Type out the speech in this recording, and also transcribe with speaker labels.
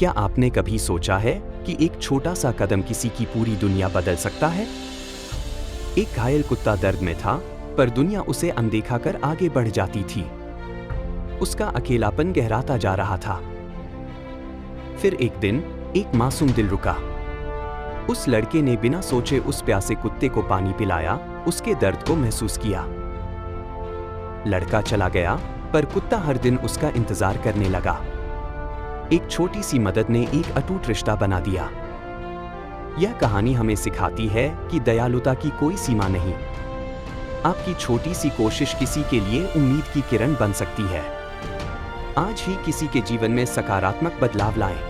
Speaker 1: क्या आपने कभी सोचा है कि एक छोटा सा कदम किसी की पूरी दुनिया बदल सकता है? एक घायल कुत्ता दर्द में था, पर दुनिया उसे अनदेखा कर आगे बढ़ जाती थी। उसका अकेलापन गहराता जा रहा था। फिर एक दिन एक मासूम दिल रुका। उस लड़के ने बिना सोचे उस प्यासे कुत्ते को पानी पिलाया, उसके दर्द को महसूस किया। लड़का चला गया, पर कुत्ता हर दिन उसका इंतजार करने लगा। एक छोटी सी मदद ने एक अटूट रिश्ता बना दिया। यह कहानी हमें सिखाती है कि दयालुता की कोई सीमा नहीं। आपकी छोटी सी कोशिश किसी के लिए उम्मीद की किरण बन सकती है। आज ही किसी के जीवन में सकारात्मक बदलाव लाएं।